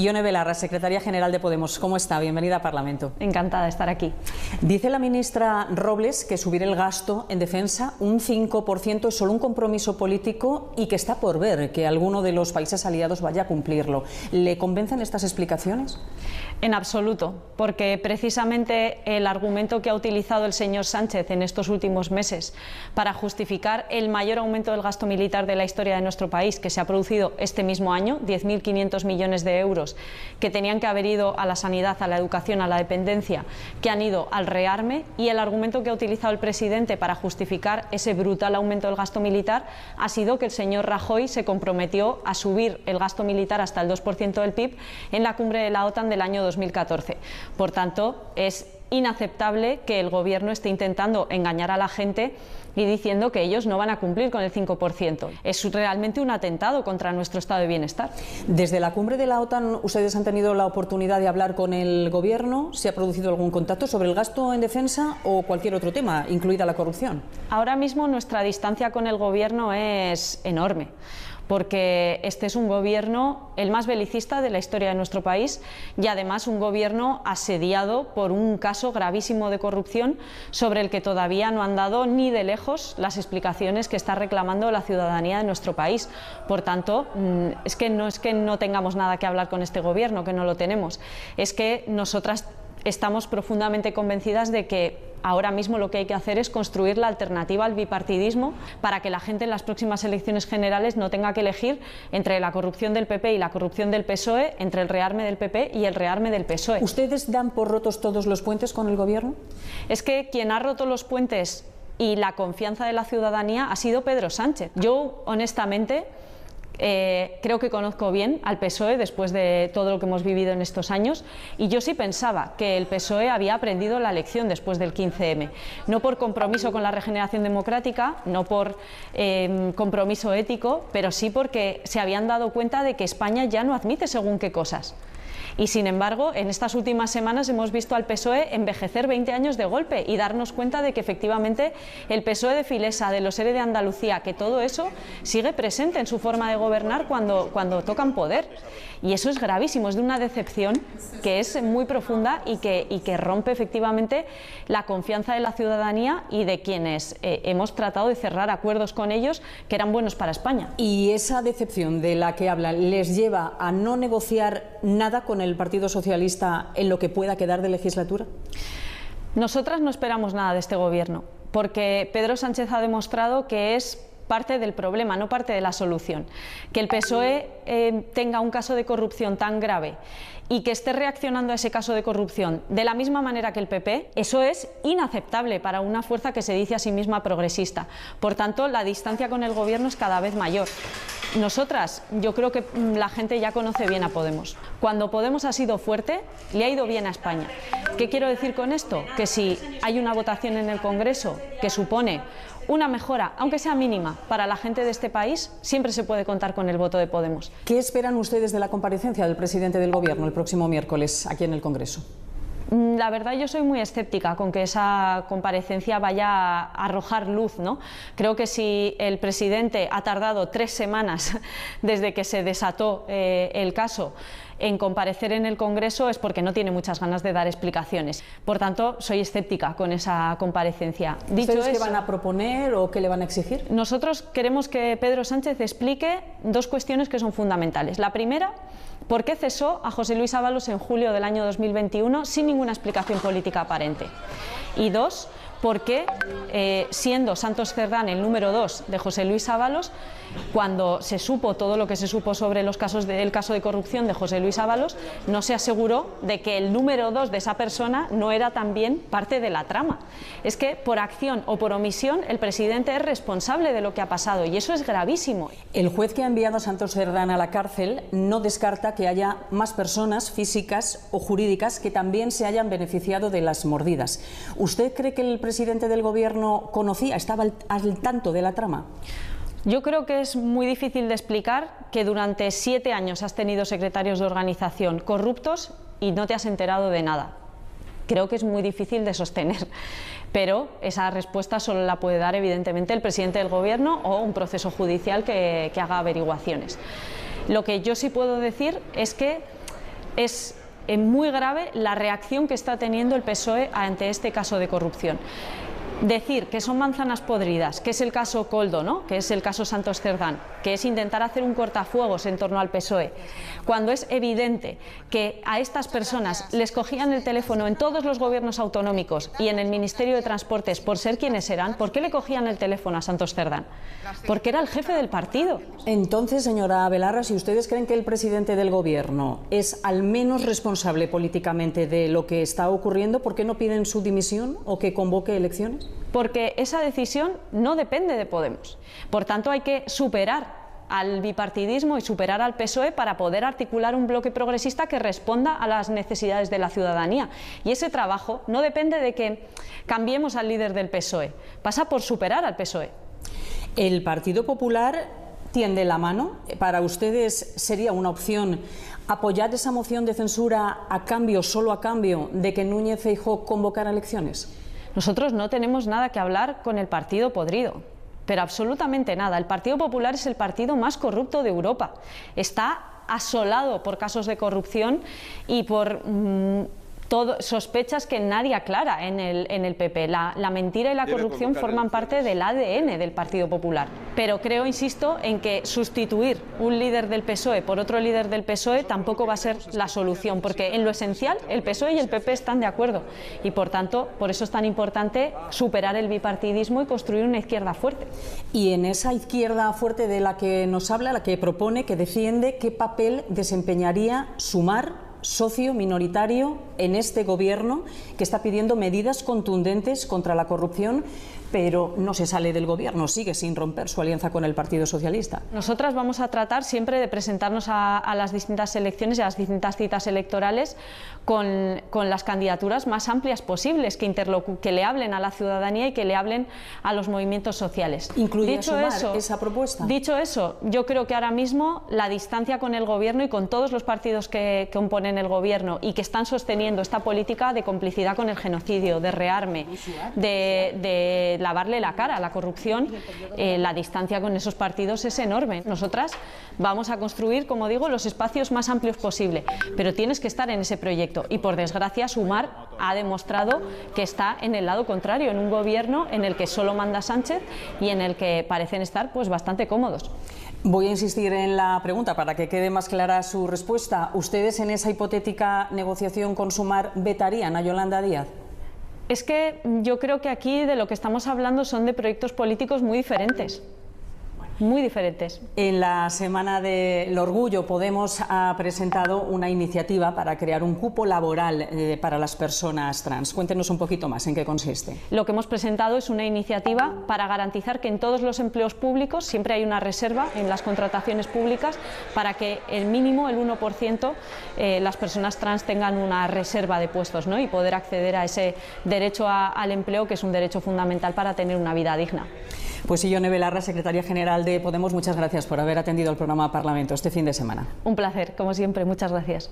Ione Belarra, secretaria general de Podemos. ¿Cómo está? Bienvenida a Parlamento. Encantada de estar aquí. Dice la ministra Robles que subir el gasto en defensa un 5% es solo un compromiso político y que está por ver que alguno de los países aliados vaya a cumplirlo. ¿Le convencen estas explicaciones? En absoluto, porque precisamente el argumento que ha utilizado el señor Sánchez en estos últimos meses para justificar el mayor aumento del gasto militar de la historia de nuestro país, que se ha producido este mismo año, 10.500 millones de euros, que tenían que haber ido a la sanidad, a la educación, a la dependencia, que han ido al rearme, y el argumento que ha utilizado el presidente para justificar ese brutal aumento del gasto militar ha sido que el señor Rajoy se comprometió a subir el gasto militar hasta el 2% del PIB en la cumbre de la OTAN del año 2014. Por tanto, es inaceptable que el Gobierno esté intentando engañar a la gente y diciendo que ellos no van a cumplir con el 5%. Es realmente un atentado contra nuestro estado de bienestar. Desde la cumbre de la OTAN, ¿ustedes han tenido la oportunidad de hablar con el Gobierno? ¿Se ha producido algún contacto sobre el gasto en defensa o cualquier otro tema, incluida la corrupción? Ahora mismo nuestra distancia con el Gobierno es enorme, porque este es un gobierno el más belicista de la historia de nuestro país y además un gobierno asediado por un caso gravísimo de corrupción sobre el que todavía no han dado ni de lejos las explicaciones que está reclamando la ciudadanía de nuestro país. Por tanto, es que no tengamos nada que hablar con este gobierno, que no lo tenemos. Es que nosotras estamos profundamente convencidas de que ahora mismo lo que hay que hacer es construir la alternativa al bipartidismo para que la gente en las próximas elecciones generales no tenga que elegir entre la corrupción del PP y la corrupción del PSOE, entre el rearme del PP y el rearme del PSOE. ¿Ustedes dan por rotos todos los puentes con el Gobierno? Es que quien ha roto los puentes y la confianza de la ciudadanía ha sido Pedro Sánchez. Yo, honestamente, creo que conozco bien al PSOE después de todo lo que hemos vivido en estos años, y yo sí pensaba que el PSOE había aprendido la lección después del 15M, no por compromiso con la regeneración democrática, no por compromiso ético, pero sí porque se habían dado cuenta de que España ya no admite según qué cosas. Y sin embargo, en estas últimas semanas hemos visto al PSOE envejecer 20 años de golpe y darnos cuenta de que efectivamente el PSOE de Filesa, de los ERE de Andalucía, que todo eso sigue presente en su forma de gobernar cuando tocan poder. Y eso es gravísimo, es de una decepción que es muy profunda y que rompe efectivamente la confianza de la ciudadanía y de quienes hemos tratado de cerrar acuerdos con ellos que eran buenos para España. ¿Y esa decepción de la que hablan les lleva a no negociar nada con el Partido Socialista en lo que pueda quedar de legislatura? Nosotras no esperamos nada de este gobierno, porque Pedro Sánchez ha demostrado que es parte del problema, no parte de la solución. Que el PSOE tenga un caso de corrupción tan grave y que esté reaccionando a ese caso de corrupción de la misma manera que el PP, eso es inaceptable para una fuerza que se dice a sí misma progresista. Por tanto, la distancia con el gobierno es cada vez mayor. Nosotras, yo creo que la gente ya conoce bien a Podemos. Cuando Podemos ha sido fuerte, le ha ido bien a España. ¿Qué quiero decir con esto? Que si hay una votación en el Congreso que supone una mejora, aunque sea mínima, para la gente de este país, siempre se puede contar con el voto de Podemos. ¿Qué esperan ustedes de la comparecencia del presidente del Gobierno el próximo miércoles aquí en el Congreso? La verdad, yo soy muy escéptica con que esa comparecencia vaya a arrojar luz, ¿no? Creo que si el presidente ha tardado 3 semanas desde que se desató el caso en comparecer en el Congreso es porque no tiene muchas ganas de dar explicaciones. Por tanto, soy escéptica con esa comparecencia. ¿Ustedes qué van a proponer o qué le van a exigir? Nosotros queremos que Pedro Sánchez explique 2 cuestiones que son fundamentales. La primera, ¿por qué cesó a José Luis Ábalos en julio del año 2021 sin ninguna explicación política aparente? Y 2, ¿por qué, siendo Santos Cerdán el número 2 de José Luis Ábalos, cuando se supo todo lo que se supo sobre el caso de corrupción de José Luis Ábalos, no se aseguró de que el número 2 de esa persona no era también parte de la trama? Es que por acción o por omisión el presidente es responsable de lo que ha pasado y eso es gravísimo. El juez que ha enviado a Santos Cerdán a la cárcel no descarta que haya más personas físicas o jurídicas que también se hayan beneficiado de las mordidas. ¿Usted cree que el presidente del Gobierno conocía, estaba al tanto de la trama? Yo creo que es muy difícil de explicar que durante 7 años has tenido secretarios de organización corruptos y no te has enterado de nada. Creo que es muy difícil de sostener, pero esa respuesta solo la puede dar evidentemente el presidente del Gobierno o un proceso judicial que haga averiguaciones. Lo que yo sí puedo decir es que es muy grave la reacción que está teniendo el PSOE ante este caso de corrupción. Decir que son manzanas podridas, que es el caso Koldo, ¿no?, que es el caso Santos Cerdán, que es intentar hacer un cortafuegos en torno al PSOE, cuando es evidente que a estas personas les cogían el teléfono en todos los gobiernos autonómicos y en el Ministerio de Transportes por ser quienes eran. ¿Por qué le cogían el teléfono a Santos Cerdán? Porque era el jefe del partido. Entonces, señora Belarra, si ustedes creen que el presidente del Gobierno es al menos responsable políticamente de lo que está ocurriendo, ¿por qué no piden su dimisión o que convoque elecciones? Porque esa decisión no depende de Podemos. Por tanto, hay que superar al bipartidismo y superar al PSOE para poder articular un bloque progresista que responda a las necesidades de la ciudadanía. Y ese trabajo no depende de que cambiemos al líder del PSOE, pasa por superar al PSOE. El Partido Popular tiende la mano. ¿Para ustedes sería una opción apoyar esa moción de censura a cambio, solo a cambio, de que Núñez Feijóo convocara elecciones? Nosotros no tenemos nada que hablar con el partido podrido, pero absolutamente nada. El Partido Popular es el partido más corrupto de Europa. Está asolado por casos de corrupción y por sospechas que nadie aclara en el PP. La mentira y la corrupción forman parte del ADN del Partido Popular. Pero creo, insisto, en que sustituir un líder del PSOE por otro líder del PSOE tampoco va a ser la solución, porque en lo esencial el PSOE y el PP están de acuerdo y, por tanto, por eso es tan importante superar el bipartidismo y construir una izquierda fuerte. Y en esa izquierda fuerte de la que nos habla, la que propone, que defiende, ¿qué papel desempeñaría Sumar, socio minoritario en este gobierno que está pidiendo medidas contundentes contra la corrupción, pero no se sale del gobierno, sigue sin romper su alianza con el Partido Socialista? Nosotras vamos a tratar siempre de presentarnos a las distintas elecciones y a las distintas citas electorales con las candidaturas más amplias posibles, que le hablen a la ciudadanía y que le hablen a los movimientos sociales. ¿Incluye Sumar esa propuesta? Dicho eso, yo creo que ahora mismo la distancia con el gobierno y con todos los partidos que componen el gobierno y que están sosteniendo esta política de complicidad con el genocidio, de rearme, de lavarle la cara a la corrupción, la distancia con esos partidos es enorme. Nosotras vamos a construir, como digo, los espacios más amplios posible, pero tienes que estar en ese proyecto y, por desgracia, Sumar ha demostrado que está en el lado contrario, en un gobierno en el que solo manda Sánchez y en el que parecen estar pues bastante cómodos. Voy a insistir en la pregunta para que quede más clara su respuesta. ¿Ustedes en esa hipotética negociación con Sumar vetarían a Yolanda Díaz? Es que yo creo que aquí de lo que estamos hablando son de proyectos políticos muy diferentes. Muy diferentes. En la Semana del Orgullo, Podemos ha presentado una iniciativa para crear un cupo laboral para las personas trans. Cuéntenos un poquito más en qué consiste. Lo que hemos presentado es una iniciativa para garantizar que en todos los empleos públicos siempre hay una reserva en las contrataciones públicas para que el mínimo, el 1%, las personas trans tengan una reserva de puestos, ¿no?, y poder acceder a ese derecho al empleo, que es un derecho fundamental para tener una vida digna. Pues Ione Belarra, secretaria general de Podemos, muchas gracias por haber atendido al programa Parlamento este fin de semana. Un placer, como siempre, muchas gracias.